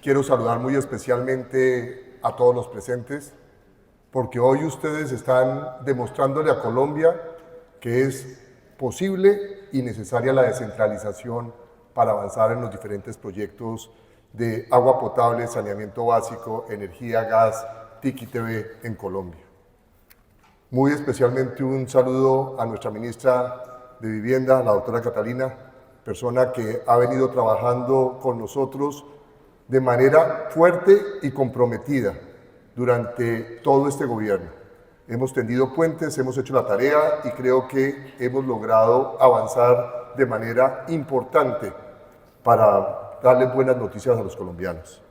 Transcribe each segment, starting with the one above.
Quiero saludar muy especialmente a todos los presentes, porque hoy ustedes están demostrándole a Colombia que es posible y necesaria la descentralización para avanzar en los diferentes proyectos de agua potable, saneamiento básico, energía, gas, TIC-TV en Colombia. Muy especialmente un saludo a nuestra ministra de Vivienda, la doctora Catalina, persona que ha venido trabajando con nosotros de manera fuerte y comprometida durante todo este gobierno. Hemos tendido puentes, hemos hecho la tarea y creo que hemos logrado avanzar de manera importante para darles buenas noticias a los colombianos.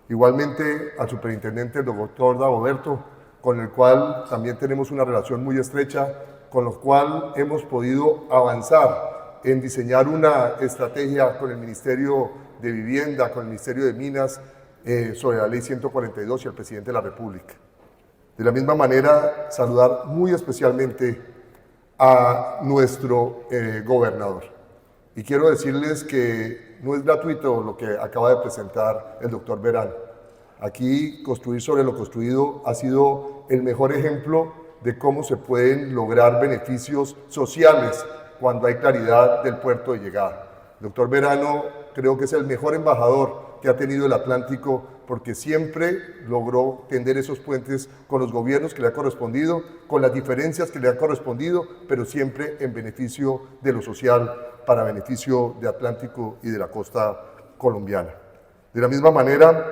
Igualmente al superintendente, el doctor Dagoberto, con el cual también tenemos una relación muy estrecha, con lo cual hemos podido avanzar en diseñar una estrategia con el Ministerio de Vivienda, con el Ministerio de Minas, sobre la Ley 142 y al Presidente de la República. De la misma manera, saludar muy especialmente a nuestro gobernador. Y quiero decirles que no es gratuito lo que acaba de presentar el doctor Verano. Aquí, construir sobre lo construido ha sido el mejor ejemplo de cómo se pueden lograr beneficios sociales cuando hay claridad del puerto de llegada. Doctor Verano creo que es el mejor embajador que ha tenido el Atlántico porque siempre logró tender esos puentes con los gobiernos que le ha correspondido, con las diferencias que le ha correspondido, pero siempre en beneficio de lo social, para beneficio de Atlántico y de la costa colombiana. De la misma manera,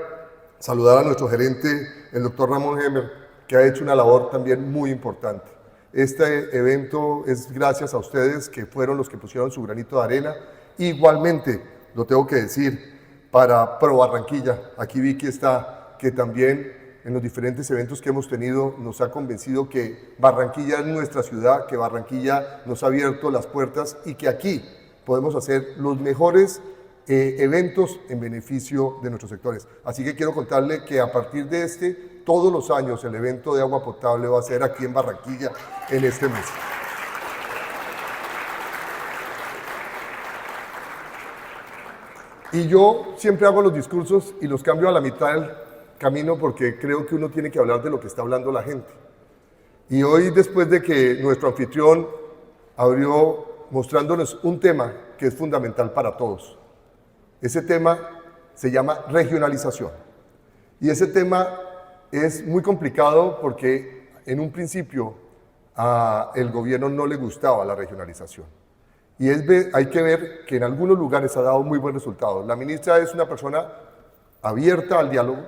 saludar a nuestro gerente, el doctor Ramón Hemer, que ha hecho una labor también muy importante. Este evento es gracias a ustedes que fueron los que pusieron su granito de arena. Igualmente, lo tengo que decir, para Pro Barranquilla, aquí Vicky está, que también en los diferentes eventos que hemos tenido nos ha convencido que Barranquilla es nuestra ciudad, que Barranquilla nos ha abierto las puertas y que aquí podemos hacer los mejores eventos en beneficio de nuestros sectores. Así que quiero contarle que a partir de todos los años el evento de agua potable va a ser aquí en Barranquilla en este mes. Y yo siempre hago los discursos y los cambio a la mitad del camino porque creo que uno tiene que hablar de lo que está hablando la gente. Y hoy, después de que nuestro anfitrión abrió mostrándonos un tema que es fundamental para todos, ese tema se llama regionalización. Y ese tema es muy complicado porque en un principio el gobierno no le gustaba la regionalización. Y hay que ver que en algunos lugares ha dado muy buen resultado. La ministra es una persona abierta al diálogo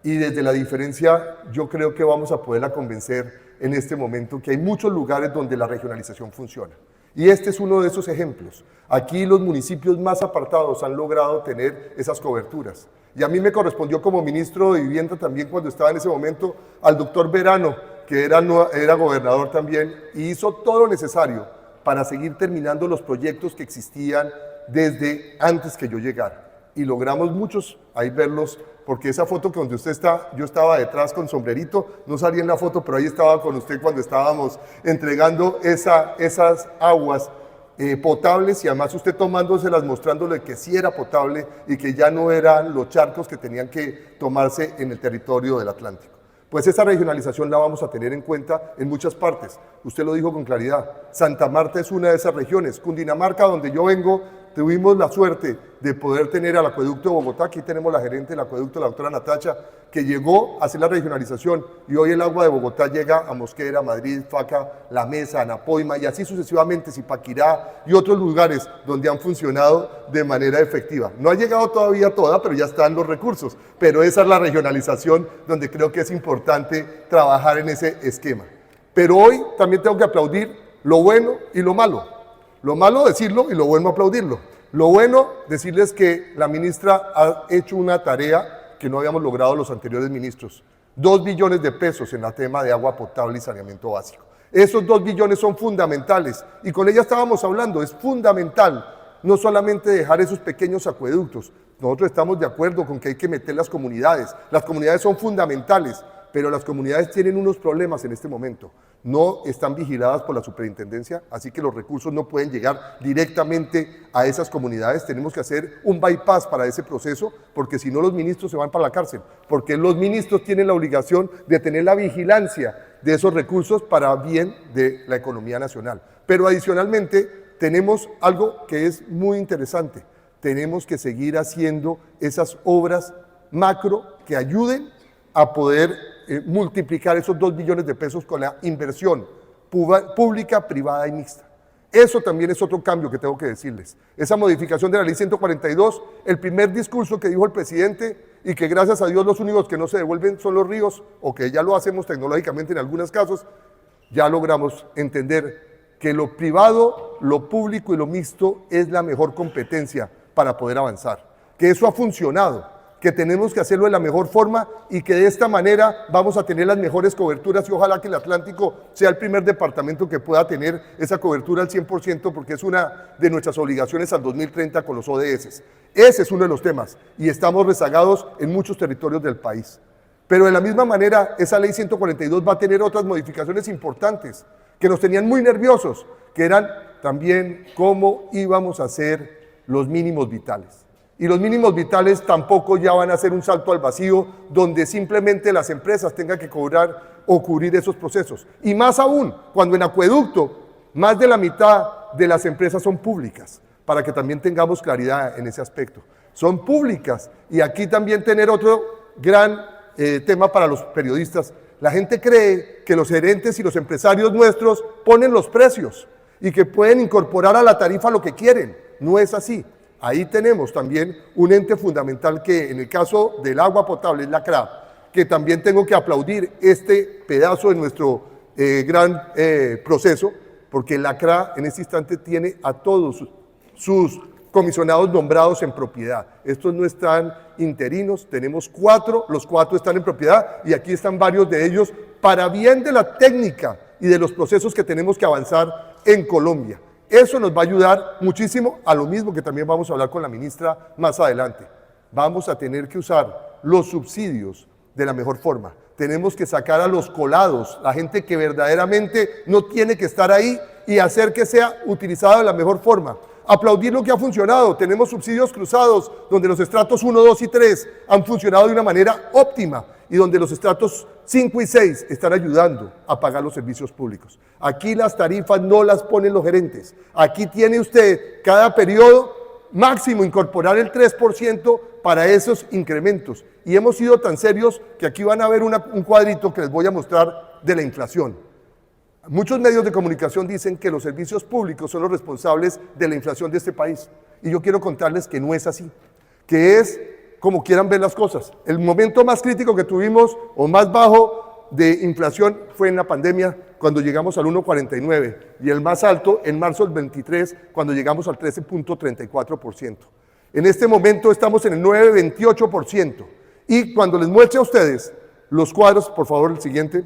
y desde la diferencia yo creo que vamos a poderla convencer en este momento que hay muchos lugares donde la regionalización funciona. Y este es uno de esos ejemplos. Aquí los municipios más apartados han logrado tener esas coberturas. Y a mí me correspondió como ministro de Vivienda también cuando estaba en ese momento al doctor Verano, que era gobernador también, y hizo todo lo necesario para seguir terminando los proyectos que existían desde antes que yo llegara. Y logramos muchos, ahí verlos, porque esa foto que donde usted está, yo estaba detrás con sombrerito, no salía en la foto, pero ahí estaba con usted cuando estábamos entregando esas aguas potables y además usted tomándoselas, mostrándole que sí era potable y que ya no eran los charcos que tenían que tomarse en el territorio del Atlántico. Pues esa regionalización la vamos a tener en cuenta en muchas partes. Usted lo dijo con claridad. Santa Marta es una de esas regiones. Cundinamarca, donde yo vengo, tuvimos la suerte de poder tener al acueducto de Bogotá. Aquí tenemos la gerente del acueducto, la doctora Natacha, que llegó a hacer la regionalización y hoy el agua de Bogotá llega a Mosquera, Madrid, Faca, La Mesa, Anapoima y así sucesivamente, Zipaquirá y otros lugares donde han funcionado de manera efectiva. No ha llegado todavía toda, pero ya están los recursos, pero esa es la regionalización donde creo que es importante trabajar en ese esquema. Pero hoy también tengo que aplaudir lo bueno y lo malo. Lo malo decirlo y lo bueno aplaudirlo. Lo bueno decirles que la ministra ha hecho una tarea que no habíamos logrado los anteriores ministros. 2 billones de pesos en el tema de agua potable y saneamiento básico. Esos 2 billones son fundamentales y con ella estábamos hablando, es fundamental no solamente dejar esos pequeños acueductos. Nosotros estamos de acuerdo con que hay que meter las comunidades son fundamentales, pero las comunidades tienen unos problemas en este momento. No están vigiladas por la superintendencia, así que los recursos no pueden llegar directamente a esas comunidades. Tenemos que hacer un bypass para ese proceso, porque si no los ministros se van para la cárcel, porque los ministros tienen la obligación de tener la vigilancia de esos recursos para bien de la economía nacional. Pero adicionalmente tenemos algo que es muy interesante. Tenemos que seguir haciendo esas obras macro que ayuden a poder multiplicar esos 2 billones de pesos con la inversión pública, privada y mixta. Eso también es otro cambio que tengo que decirles. Esa modificación de la ley 142, el primer discurso que dijo el presidente, y que gracias a Dios los únicos que no se devuelven son los ríos, o que ya lo hacemos tecnológicamente en algunos casos, ya logramos entender que lo privado, lo público y lo mixto es la mejor competencia para poder avanzar. Que eso ha funcionado, que tenemos que hacerlo de la mejor forma y que de esta manera vamos a tener las mejores coberturas y ojalá que el Atlántico sea el primer departamento que pueda tener esa cobertura al 100% porque es una de nuestras obligaciones al 2030 con los ODS. Ese es uno de los temas y estamos rezagados en muchos territorios del país. Pero de la misma manera, esa ley 142 va a tener otras modificaciones importantes que nos tenían muy nerviosos, que eran también cómo íbamos a hacer los mínimos vitales. Y los mínimos vitales tampoco ya van a ser un salto al vacío donde simplemente las empresas tengan que cobrar o cubrir esos procesos. Y más aún, cuando en acueducto más de la mitad de las empresas son públicas, para que también tengamos claridad en ese aspecto. Son públicas y aquí también tener otro gran tema para los periodistas. La gente cree que los gerentes y los empresarios nuestros ponen los precios y que pueden incorporar a la tarifa lo que quieren. No es así. Ahí tenemos también un ente fundamental que en el caso del agua potable es la CRA, que también tengo que aplaudir este pedazo de nuestro gran proceso, porque la CRA en este instante tiene a todos sus comisionados nombrados en propiedad. Estos no están interinos, tenemos 4, los 4 están en propiedad y aquí están varios de ellos para bien de la técnica y de los procesos que tenemos que avanzar en Colombia. Eso nos va a ayudar muchísimo a lo mismo que también vamos a hablar con la ministra más adelante. Vamos a tener que usar los subsidios de la mejor forma. Tenemos que sacar a los colados, la gente que verdaderamente no tiene que estar ahí y hacer que sea utilizada de la mejor forma. Aplaudir lo que ha funcionado. Tenemos subsidios cruzados donde los estratos 1, 2 y 3 han funcionado de una manera óptima y donde los estratos 5 y 6 están ayudando a pagar los servicios públicos. Aquí las tarifas no las ponen los gerentes. Aquí tiene usted cada periodo máximo incorporar el 3% para esos incrementos. Y hemos sido tan serios que aquí van a ver un cuadrito que les voy a mostrar de la inflación. Muchos medios de comunicación dicen que los servicios públicos son los responsables de la inflación de este país. Y yo quiero contarles que no es así, que es como quieran ver las cosas. El momento más crítico que tuvimos o más bajo de inflación fue en la pandemia, cuando llegamos al 1,49 y el más alto en marzo del 23, cuando llegamos al 13,34%. En este momento estamos en el 9,28%. Y cuando les muestre a ustedes los cuadros, por favor, el siguiente,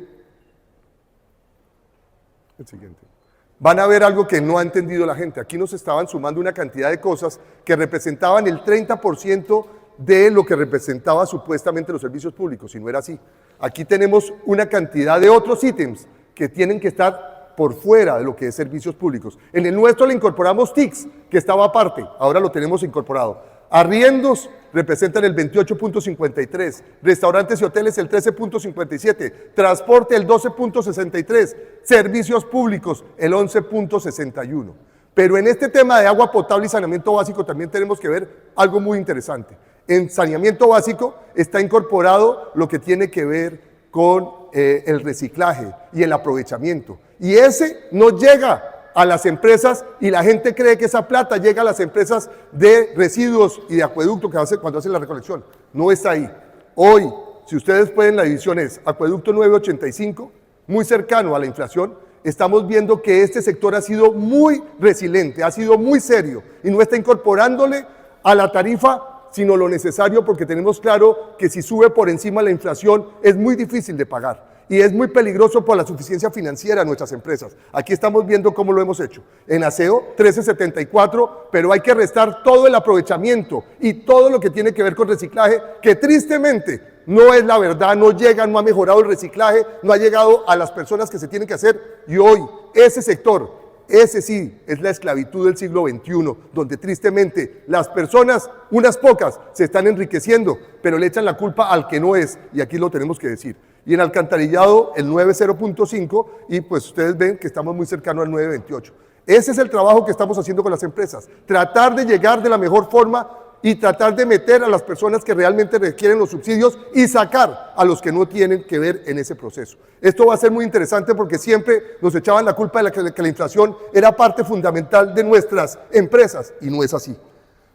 van a ver algo que no ha entendido la gente. Aquí nos estaban sumando una cantidad de cosas que representaban el 30% de lo que representaba supuestamente los servicios públicos, y no era así. Aquí tenemos una cantidad de otros ítems que tienen que estar por fuera de lo que es servicios públicos. En el nuestro le incorporamos TICS, que estaba aparte, ahora lo tenemos incorporado. Arriendos representan el 28,53, restaurantes y hoteles el 13,57, transporte el 12,63, servicios públicos el 11,61. Pero en este tema de agua potable y saneamiento básico también tenemos que ver algo muy interesante. En saneamiento básico está incorporado lo que tiene que ver con el reciclaje y el aprovechamiento. Y ese no llega a las empresas y la gente cree que esa plata llega a las empresas de residuos y de acueducto que cuando hacen la recolección. No está ahí. Hoy, si ustedes pueden, la división es acueducto 985, muy cercano a la inflación. Estamos viendo que este sector ha sido muy resiliente, ha sido muy serio y no está incorporándole a la tarifa sino lo necesario, porque tenemos claro que si sube por encima la inflación es muy difícil de pagar. Y es muy peligroso por la suficiencia financiera de nuestras empresas. Aquí estamos viendo cómo lo hemos hecho. En aseo, 13,74, pero hay que restar todo el aprovechamiento y todo lo que tiene que ver con reciclaje, que tristemente no es la verdad, no llega, no ha mejorado el reciclaje, no ha llegado a las personas que se tienen que hacer, y hoy ese sector, ese sí, es la esclavitud del siglo XXI, donde tristemente las personas, unas pocas, se están enriqueciendo, pero le echan la culpa al que no es, y aquí lo tenemos que decir. Y en alcantarillado el 9.0.5, y pues ustedes ven que estamos muy cercanos al 9.28. Ese es el trabajo que estamos haciendo con las empresas, tratar de llegar de la mejor forma y tratar de meter a las personas que realmente requieren los subsidios y sacar a los que no tienen que ver en ese proceso. Esto va a ser muy interesante porque siempre nos echaban la culpa de que la inflación era parte fundamental de nuestras empresas, y no es así.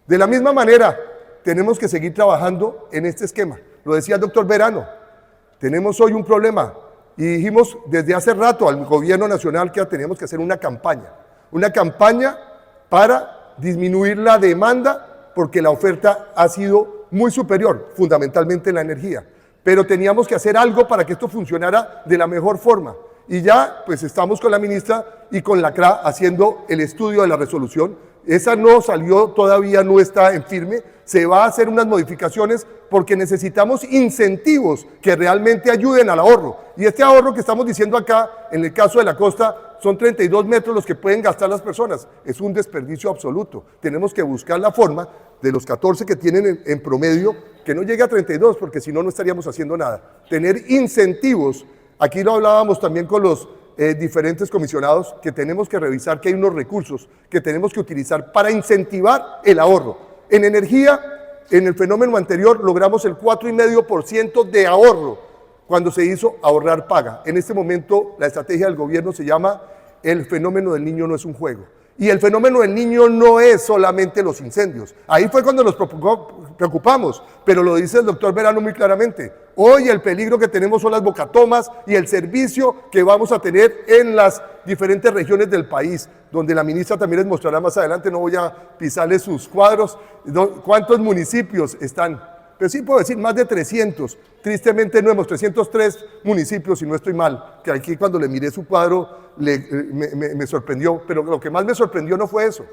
De la misma manera, tenemos que seguir trabajando en este esquema. Lo decía el doctor Verano, tenemos hoy un problema y dijimos desde hace rato al gobierno nacional que teníamos que hacer una campaña para disminuir la demanda, porque la oferta ha sido muy superior, fundamentalmente en la energía. Pero teníamos que hacer algo para que esto funcionara de la mejor forma. Y ya pues estamos con la ministra y con la CRA haciendo el estudio de la resolución. Esa no salió, todavía no está en firme. Se va a hacer unas modificaciones porque necesitamos incentivos que realmente ayuden al ahorro. Y este ahorro que estamos diciendo acá, en el caso de la costa, son 32 metros los que pueden gastar las personas. Es un desperdicio absoluto. Tenemos que buscar la forma de los 14 que tienen en promedio, que no llegue a 32, porque si no, no estaríamos haciendo nada. Tener incentivos. Aquí lo hablábamos también con los diferentes comisionados, que tenemos que revisar que hay unos recursos que tenemos que utilizar para incentivar el ahorro. En energía, en el fenómeno anterior, logramos el 4,5% de ahorro cuando se hizo ahorrar paga. En este momento, la estrategia del gobierno se llama el fenómeno del niño no es un juego. Y el fenómeno del niño no es solamente los incendios. Ahí fue cuando nos preocupamos, pero lo dice el doctor Verano muy claramente. Hoy el peligro que tenemos son las bocatomas y el servicio que vamos a tener en las diferentes regiones del país, donde la ministra también les mostrará más adelante, no voy a pisarle sus cuadros, cuántos municipios están. Pero sí puedo decir más de 300, tristemente no hemos 303 municipios, si no estoy mal, que aquí cuando le miré su cuadro me sorprendió, pero lo que más me sorprendió no fue eso,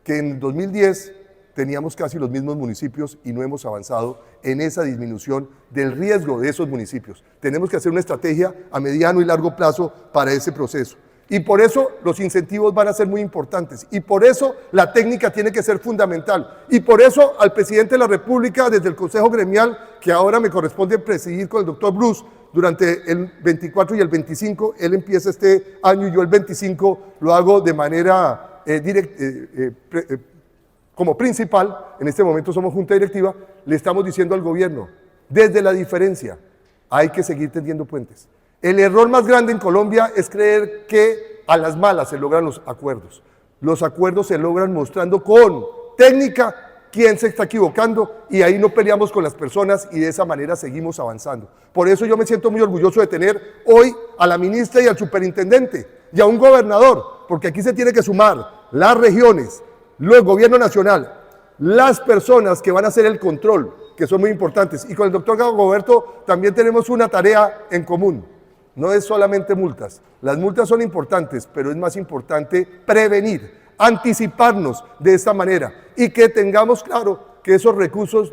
que en 2010 teníamos casi los mismos municipios y no hemos avanzado en esa disminución del riesgo de esos municipios. Tenemos que hacer una estrategia a mediano y largo plazo para ese proceso. Y por eso los incentivos van a ser muy importantes, y por eso la técnica tiene que ser fundamental, y por eso al presidente de la República, desde el Consejo Gremial, que ahora me corresponde presidir con el doctor Bruce, durante el 24 y el 25, él empieza este año y yo el 25 lo hago de manera como principal, en este momento somos junta directiva, le estamos diciendo al gobierno, desde la diferencia, hay que seguir tendiendo puentes. El error más grande en Colombia es creer que a las malas se logran los acuerdos. Los acuerdos se logran mostrando con técnica quién se está equivocando, y ahí no peleamos con las personas, y de esa manera seguimos avanzando. Por eso yo me siento muy orgulloso de tener hoy a la ministra y al superintendente y a un gobernador, porque aquí se tiene que sumar las regiones, el gobierno nacional, las personas que van a hacer el control, que son muy importantes. Y con el doctor Gagoberto también tenemos una tarea en común. No es solamente multas, las multas son importantes, pero es más importante prevenir, anticiparnos de esta manera y que tengamos claro que esos recursos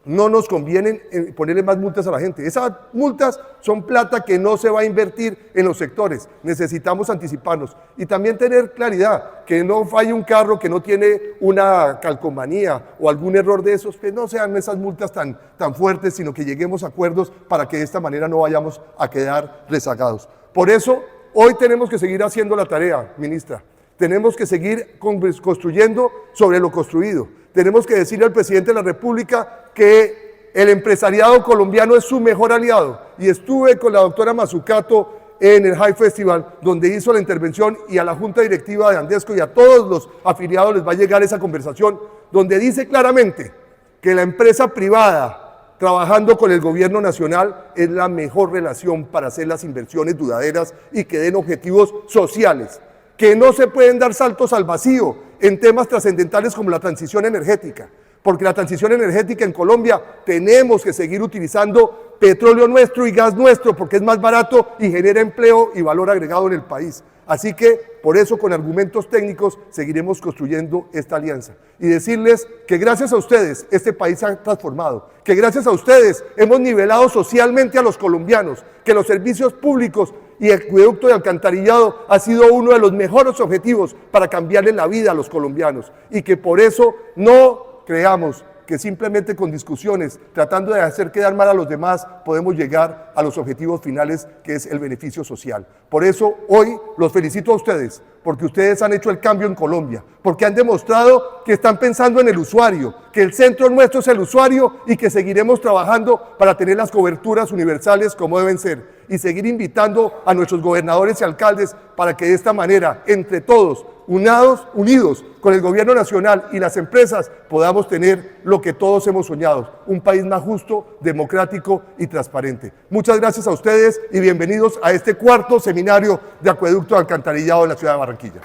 no nos convienen ponerle más multas a la gente. Esas multas son plata que no se va a invertir en los sectores, necesitamos anticiparnos y también tener claridad, que no falle un carro que no tiene una calcomanía o algún error de esos, que no sean esas multas tan fuertes, sino que lleguemos a acuerdos para que de esta manera no vayamos a quedar rezagados. Por eso, hoy tenemos que seguir haciendo la tarea, ministra. Tenemos que seguir construyendo sobre lo construido. Tenemos que decirle al presidente de la República que el empresariado colombiano es su mejor aliado. Y estuve con la doctora Mazzucato en el High Festival, donde hizo la intervención, y a la Junta Directiva de Andesco y a todos los afiliados les va a llegar esa conversación, donde dice claramente que la empresa privada, trabajando con el gobierno nacional, es la mejor relación para hacer las inversiones duraderas y que den objetivos sociales, que no se pueden dar saltos al vacío en temas trascendentales como la transición energética, porque la transición energética en Colombia tenemos que seguir utilizando petróleo nuestro y gas nuestro, porque es más barato y genera empleo y valor agregado en el país. Así que, por eso, con argumentos técnicos, seguiremos construyendo esta alianza. Y decirles que gracias a ustedes, este país se ha transformado, que gracias a ustedes hemos nivelado socialmente a los colombianos, que los servicios públicos y el acueducto de alcantarillado ha sido uno de los mejores objetivos para cambiarle la vida a los colombianos. Y que por eso no creamos que simplemente con discusiones, tratando de hacer quedar mal a los demás, podemos llegar a los objetivos finales, que es el beneficio social. Por eso, hoy los felicito a ustedes, porque ustedes han hecho el cambio en Colombia, porque han demostrado que están pensando en el usuario, que el centro nuestro es el usuario y que seguiremos trabajando para tener las coberturas universales como deben ser, y seguir invitando a nuestros gobernadores y alcaldes para que de esta manera, entre todos, unidos con el gobierno nacional y las empresas, podamos tener lo que todos hemos soñado, un país más justo, democrático y transparente. Muchas gracias a ustedes y bienvenidos a este cuarto seminario de acueducto de alcantarillado en la ciudad de Barranquilla.